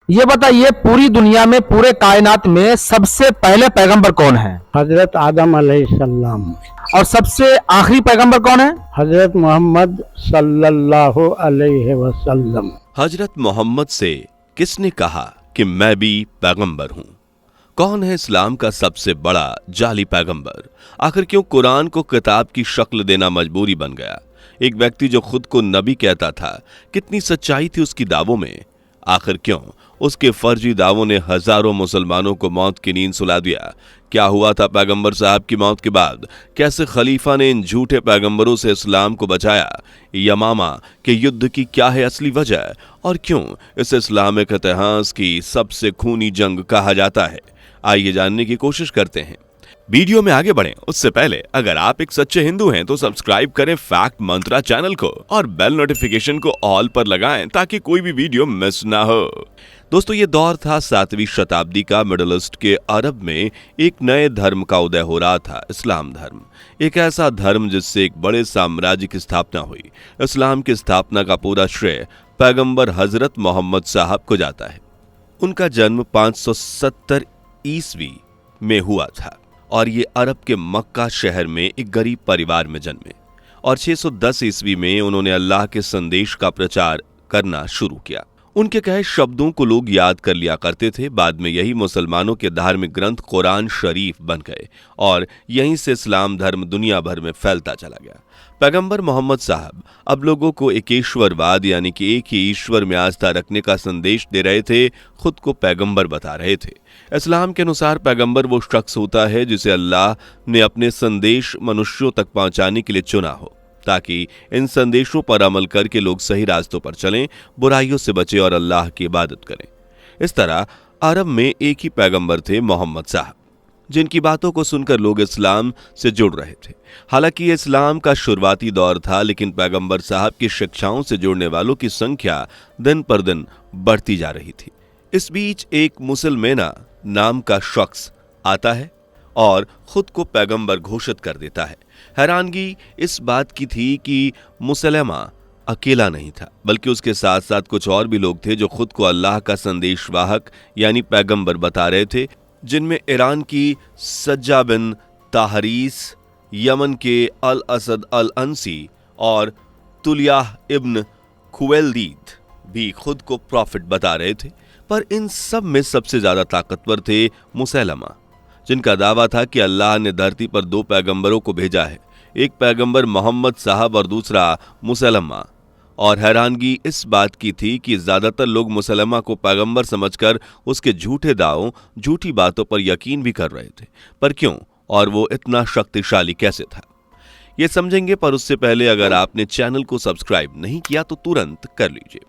ये बताइए पूरी दुनिया में, पूरे कायनात में सबसे पहले पैगंबर कौन है? हजरत आदम अलैहिस्सलाम। और सबसे आखिरी पैगंबर कौन है? हजरत मोहम्मद सल्लल्लाहु अलैहि वसल्लम। हजरत मोहम्मद से किसने कहा कि मैं भी पैगंबर हूं? कौन है इस्लाम का सबसे बड़ा जाली पैगंबर? आखिर क्यों कुरान को किताब की शक्ल देना मजबूरी बन गया? एक व्यक्ति जो खुद को नबी कहता था, कितनी सच्चाई थी उसकी दावों में? आखिर क्यों उसके फर्जी दावों ने हजारों मुसलमानों को मौत की नींद सुला दिया? क्या हुआ था पैगंबर साहब की मौत के बाद? कैसे खलीफा ने इन झूठे पैगंबरों से इस्लाम को बचाया? यमामा के युद्ध की क्या है असली वजह? और क्यों इस इस्लामिक इतिहास की सबसे खूनी जंग कहा जाता है? आइए जानने की कोशिश करते हैं। वीडियो में आगे बढ़ें उससे पहले अगर आप एक सच्चे हिंदू हैं तो सब्सक्राइब करें फैक्ट मंत्रा चैनल को और बेल नोटिफिकेशन को ऑल पर लगाएं ताकि कोई भी वीडियो मिस ना हो। दोस्तों, ये दौर था 7वीं शताब्दी का। मिडिल ईस्ट के अरब में एक नए धर्म का उदय हो रहा था, इस्लाम धर्म। एक ऐसा धर्म जिससे एक बड़े साम्राज्य की स्थापना हुई। इस्लाम की स्थापना का पूरा श्रेय पैगंबर हजरत मोहम्मद साहब को जाता है। उनका जन्म 570 ईस्वी में हुआ था और ये अरब के मक्का शहर में एक गरीब परिवार में जन्मे और 610 ईस्वी में उन्होंने अल्लाह के संदेश का प्रचार करना शुरू किया। उनके कहे शब्दों को लोग याद कर लिया करते थे। बाद में यही मुसलमानों के धार्मिक ग्रंथ कुरान शरीफ बन गए और यहीं से इस्लाम धर्म दुनिया भर में फैलता चला गया। पैगंबर मोहम्मद साहब अब लोगों को एकेश्वरवाद यानी कि एक ही ईश्वर में आस्था रखने का संदेश दे रहे थे, खुद को पैगंबर बता रहे थे। इस्लाम के अनुसार पैगंबर वो शख्स होता है जिसे अल्लाह ने अपने संदेश मनुष्यों तक पहुंचाने के लिए चुना हो, ताकि इन संदेशों पर अमल करके लोग सही रास्तों पर चलें, बुराइयों से बचें और अल्लाह की इबादत करें। इस तरह अरब में एक ही पैगंबर थे, मोहम्मद साहब, जिनकी बातों को सुनकर लोग इस्लाम से जुड़ रहे थे। हालांकि ये इस्लाम का शुरुआती दौर था, लेकिन पैगंबर साहब की शिक्षाओं से जुड़ने वालों की संख्या दिन पर दिन बढ़ती जा रही थी। इस बीच एक मुसलमाना नाम का शख्स आता है और खुद को पैगंबर घोषित कर देता है। हैरानगी इस बात की थी कि मुसलमा अकेला नहीं था, बल्कि उसके साथ साथ कुछ और भी लोग थे जो खुद को अल्लाह का संदेशवाहक यानी पैगंबर बता रहे थे, जिनमें ईरान की सज्जा बिन ताहरीस, यमन के अल असद अल अंसी और तुलियाह इब्न खुवैलदीद भी खुद को प्रॉफिट बता रहे थे। पर इन सब में सबसे ज्यादा ताकतवर थे मुसलमा, जिनका दावा था कि अल्लाह ने धरती पर 2 पैगंबरों को भेजा है, एक पैगंबर मोहम्मद साहब और दूसरा मुसलमा। और हैरानगी इस बात की थी कि ज्यादातर लोग मुसलमा को पैगंबर समझकर उसके झूठे दावों, झूठी बातों पर यकीन भी कर रहे थे। पर क्यों और वो इतना शक्तिशाली कैसे था, ये समझेंगे। पर उससे पहले अगर आपने चैनल को सब्सक्राइब नहीं किया तो तुरंत कर लीजिए।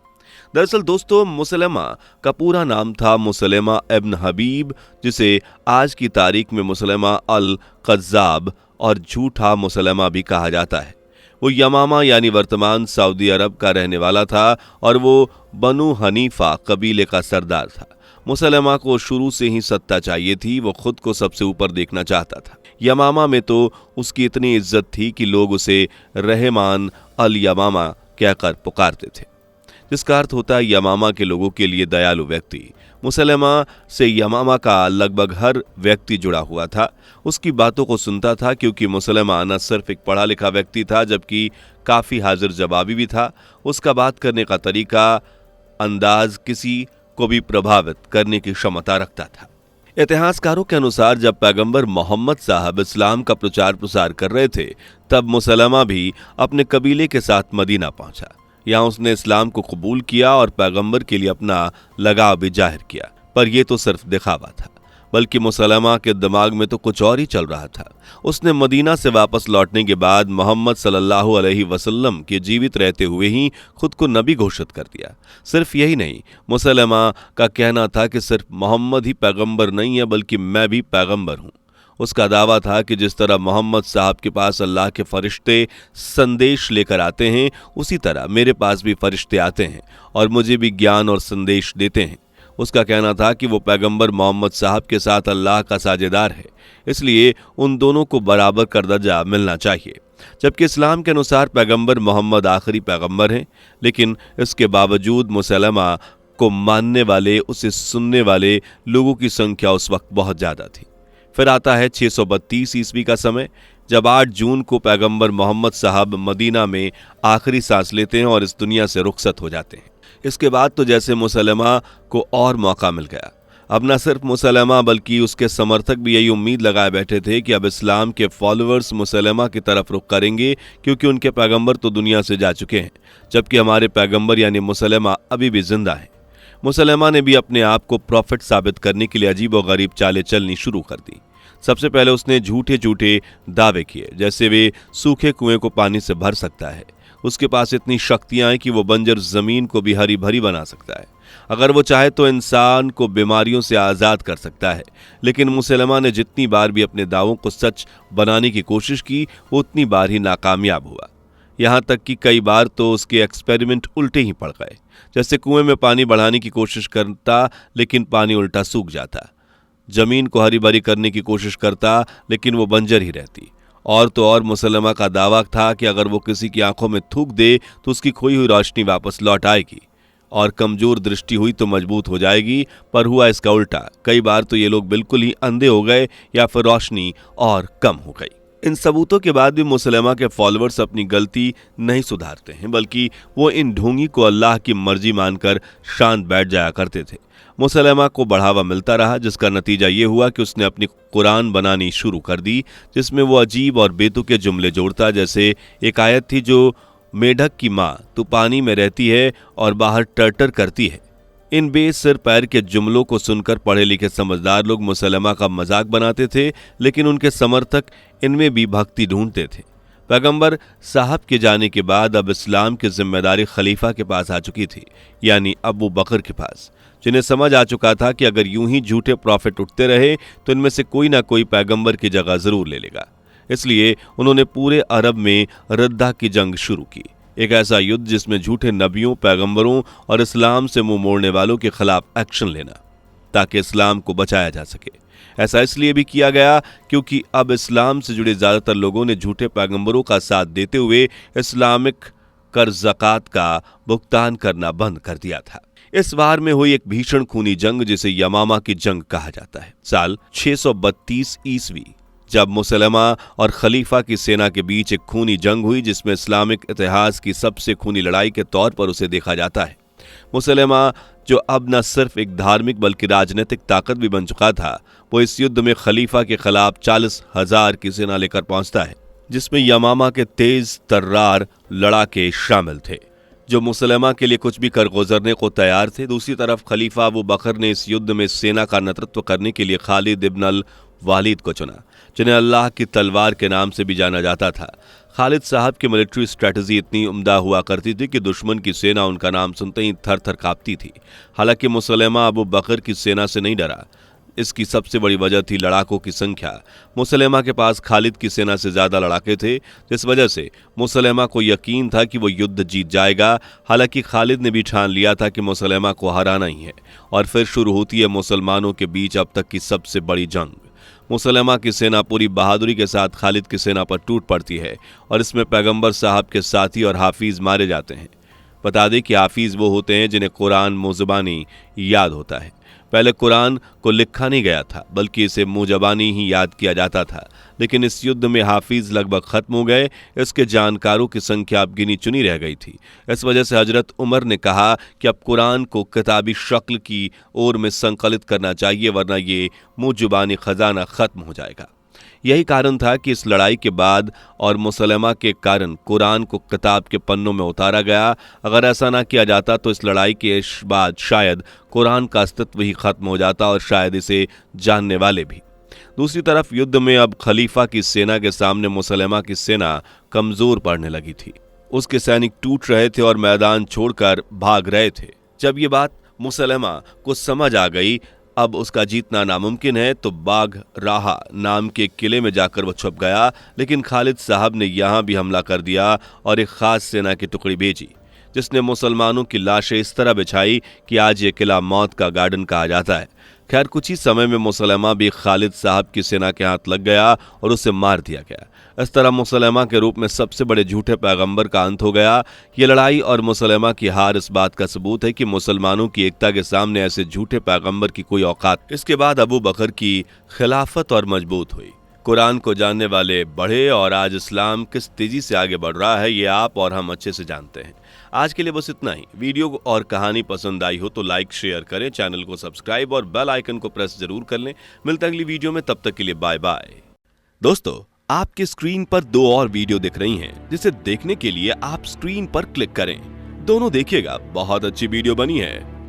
दरअसल दोस्तों, मुसलमा का पूरा नाम था मुसलमा इब्न हबीब, जिसे आज की तारीख में मुसलमा अल कज़्ज़ाब और झूठा मुसलमा भी कहा जाता है। वो यमामा यानी वर्तमान सऊदी अरब का रहने वाला था और वो बनु हनीफा कबीले का सरदार था। मुसलमा को शुरू से ही सत्ता चाहिए थी, वो खुद को सबसे ऊपर देखना चाहता था। यमामा में तो उसकी इतनी इज्जत थी कि लोग उसे रहमान अल यमामा कहकर पुकारते थे, जिसका अर्थ होता है यमामा के लोगों के लिए दयालु व्यक्ति। मुसलमा से यमामा का लगभग हर व्यक्ति जुड़ा हुआ था, उसकी बातों को सुनता था, क्योंकि मुसलमा न सिर्फ एक पढ़ा लिखा व्यक्ति था जबकि काफी हाजिर जवाबी भी था। उसका बात करने का तरीका, अंदाज किसी को भी प्रभावित करने की क्षमता रखता था। इतिहासकारों के अनुसार जब पैगंबर मोहम्मद साहब इस्लाम का प्रचार प्रसार कर रहे थे, तब मुसलमा भी अपने कबीले के साथ मदीना पहुंचा। यहाँ उसने इस्लाम को कबूल किया और पैगंबर के लिए अपना लगाव भी जाहिर किया। पर यह तो सिर्फ दिखावा था, बल्कि मुसलमा के दिमाग में तो कुछ और ही चल रहा था। उसने मदीना से वापस लौटने के बाद मोहम्मद सल्लल्लाहु अलैहि वसल्लम के जीवित रहते हुए ही खुद को नबी घोषित कर दिया। सिर्फ यही नहीं, मुसलमा का कहना था कि सिर्फ मोहम्मद ही पैगंबर नहीं है, बल्कि मैं भी पैगंबर हूँ। उसका दावा था कि जिस तरह मोहम्मद साहब के पास अल्लाह के फरिश्ते संदेश लेकर आते हैं, उसी तरह मेरे पास भी फरिश्ते आते हैं और मुझे भी ज्ञान और संदेश देते हैं। उसका कहना था कि वो पैगंबर मोहम्मद साहब के साथ अल्लाह का साझेदार है, इसलिए उन दोनों को बराबर का दर्जा मिलना चाहिए। जबकि इस्लाम के अनुसार पैगंबर मोहम्मद आखिरी पैगंबर हैं, लेकिन इसके बावजूद मुसलमा को मानने वाले, उसे सुनने वाले लोगों की संख्या उस वक्त बहुत ज्यादा थी। फिर आता है 632 ईस्वी का समय, जब 8 जून को पैगंबर मोहम्मद साहब मदीना में आखिरी सांस लेते हैं और इस दुनिया से रुखसत हो जाते हैं। इसके बाद तो जैसे मुसलमा को और मौका मिल गया। अब न सिर्फ मुसलमा बल्कि उसके समर्थक भी यही उम्मीद लगाए बैठे थे कि अब इस्लाम के फॉलोअर्स मुसलमा की तरफ रुख करेंगे, क्योंकि उनके पैगंबर तो दुनिया से जा चुके हैं, जबकि हमारे पैगंबर यानी मुसलमा अभी भी जिंदा हैं। मुसलमा ने भी अपने आप को प्रॉफिट साबित करने के लिए अजीब और गरीब चालें चलनी शुरू कर दी। सबसे पहले उसने झूठे झूठे दावे किए, जैसे वे सूखे कुएं को पानी से भर सकता है, उसके पास इतनी शक्तियां हैं कि वो बंजर जमीन को भी हरी भरी बना सकता है, अगर वो चाहे तो इंसान को बीमारियों से आज़ाद कर सकता है। लेकिन मुसलमा ने जितनी बार भी अपने दावों को सच बनाने की कोशिश की, वो उतनी बार ही नाकामयाब हुआ। यहाँ तक कि कई बार तो उसके एक्सपेरिमेंट उल्टे ही पड़ गए। जैसे कुएं में पानी बढ़ाने की कोशिश करता, लेकिन पानी उल्टा सूख जाता। जमीन को हरी भरी करने की कोशिश करता, लेकिन वो बंजर ही रहती। और तो और मुसलमा का दावा था कि अगर वो किसी की आंखों में थूक दे तो उसकी खोई हुई रोशनी वापस लौट आएगी, और कमजोर दृष्टि हुई तो मजबूत हो जाएगी। पर हुआ इसका उल्टा। कई बार तो ये लोग बिल्कुल ही अंधे हो गए या फिर रोशनी और कम हो गई। इन सबूतों के बाद भी मुसलमा के फॉलोअर्स अपनी गलती नहीं सुधारते हैं, बल्कि वो इन ढोंगी को अल्लाह की मर्जी मानकर शांत बैठ जाया करते थे। मुसलमा को बढ़ावा मिलता रहा, जिसका नतीजा ये हुआ कि उसने अपनी कुरान बनानी शुरू कर दी, जिसमें वो अजीब और बेतुके जुमले जोड़ता। जैसे एक आयत थी जो, मेढक की माँ तो पानी में रहती है और बाहर टर्टर करती है। इन बेसिर पैर के जुमलों को सुनकर पढ़े लिखे समझदार लोग मुसलमा का मजाक बनाते थे, लेकिन उनके समर्थक इनमें भी भक्ति ढूंढते थे। पैगंबर साहब के जाने के बाद अब इस्लाम की जिम्मेदारी खलीफा के पास आ चुकी थी, यानी अबू बकर के पास, जिन्हें समझ आ चुका था कि अगर यूं ही झूठे प्रॉफिट उठते रहे तो इनमें से कोई ना कोई पैगंबर की जगह जरूर ले लेगा। इसलिए उन्होंने पूरे अरब में रद्दा की जंग शुरू की, एक ऐसा युद्ध जिसमें झूठे नबियों, पैगंबरों और इस्लाम से मुंह मोड़ने वालों के खिलाफ एक्शन लेना, ताकि इस्लाम को बचाया जा सके। ऐसा इसलिए भी किया गया क्योंकि अब इस्लाम से जुड़े ज्यादातर लोगों ने झूठे पैगंबरों का साथ देते हुए इस्लामिक कर ज़कात का भुगतान करना बंद कर दिया था। इस बार में हुई एक भीषण खूनी जंग, जिसे यमामा की जंग कहा जाता है, साल 632 ईस्वी, जब मुसलमा और खलीफा की सेना के बीच एक खूनी जंग हुई, जिसमें इस्लामिक इतिहास की सबसे खूनी लड़ाई के तौर पर उसे देखा जाता है। मुसलमा, जो अब न सिर्फ एक धार्मिक बल्कि राजनीतिक ताकत भी बन चुका था, वो इस युद्ध में खलीफा के खिलाफ 40,000 की सेना लेकर पहुंचता है, जिसमें यमामा के तेज तर्रार लड़ाके शामिल थे, जो मुसलमा के लिए कुछ भी कर गुजरने को तैयार थे। दूसरी तरफ खलीफा अबू बकर ने इस युद्ध में सेना का नेतृत्व करने के लिए खालिद इब्न अल वालिद को चुना, जिन्हें अल्लाह की तलवार के नाम से भी जाना जाता था। खालिद साहब की मिलिट्री स्ट्रेटजी इतनी उम्दा हुआ करती थी कि दुश्मन की सेना उनका नाम सुनते ही थर थर कांपती थी। हालांकि मुसलमा अबू बकर की सेना से नहीं डरा। इसकी सबसे बड़ी वजह थी लड़ाकों की संख्या। मुसलमा के पास खालिद की सेना से ज्यादा लड़ाके थे, जिस वजह से मुसलमा को यकीन था कि वो युद्ध जीत जाएगा। हालांकि खालिद ने भी ठान लिया था कि मुसलमा को हराना ही है। और फिर शुरू होती है मुसलमानों के बीच अब तक की सबसे बड़ी जंग। मुसलमा की सेना पूरी बहादुरी के साथ खालिद की सेना पर टूट पड़ती है, और इसमें पैगंबर साहब के साथी और हाफिज मारे जाते हैं। बता दें कि हाफिज वो होते हैं जिन्हें कुरान मुज़बानी याद होता है। पहले कुरान को लिखा नहीं गया था, बल्कि इसे मुज़बानी ही याद किया जाता था। लेकिन इस युद्ध में हाफिज लगभग खत्म हो गए। इसके जानकारों की संख्या अब गिनी चुनी रह गई थी। इस वजह से हजरत उमर ने कहा कि अब कुरान को किताबी शक्ल की ओर में संकलित करना चाहिए, वरना ये मुज़बानी खजाना खत्म हो जाएगा। यही कारण था कि इस लड़ाई के बाद और मुसलमा के कारण कुरान को किताब के पन्नों में उतारा गया। अगर ऐसा ना किया जाता तो इस लड़ाई के बाद शायद कुरान का अस्तित्व ही खत्म हो जाता, और शायद इसे जानने वाले भी। दूसरी तरफ युद्ध में अब खलीफा की सेना के सामने मुसलमा की सेना कमजोर पड़ने लगी थी। उसके सैनिक टूट रहे थे और मैदान छोड़कर भाग रहे थे। जब ये बात मुसलमा को समझ आ गई अब उसका जीतना नामुमकिन है, तो बाग राहा नाम के किले में जाकर वो छुप गया। लेकिन खालिद साहब ने यहाँ भी हमला कर दिया और एक खास सेना की टुकड़ी भेजी, जिसने मुसलमानों की लाशें इस तरह बिछाई कि आज ये किला मौत का गार्डन कहा जाता है। खैर कुछ ही समय में मुसलमा भी खालिद साहब की सेना के हाथ लग गया और उसे मार दिया गया। इस तरह मुसलमा के रूप में सबसे बड़े झूठे पैगंबर का अंत हो गया। ये लड़ाई और मुसलमा की हार इस बात का सबूत है कि मुसलमानों की एकता के सामने ऐसे झूठे पैगंबर की कोई औकात। इसके बाद अबू बकर की खिलाफत और मजबूत हुई। कुरान को जानने वाले बढ़े और आज इस्लाम किस तेजी से आगे बढ़ रहा है ये आप और हम अच्छे से जानते हैं। आज के लिए बस इतना ही। वीडियो और कहानी पसंद आई हो तो लाइक शेयर करें, चैनल को सब्सक्राइब और बेल आइकन को प्रेस जरूर कर लें। मिलते हैं अगली वीडियो में, तब तक के लिए बाय बाय। दोस्तों, आपके स्क्रीन पर 2 और वीडियो दिख रही हैं, जिसे देखने के लिए आप स्क्रीन पर क्लिक करें। दोनों देखिएगा, बहुत अच्छी वीडियो बनी है।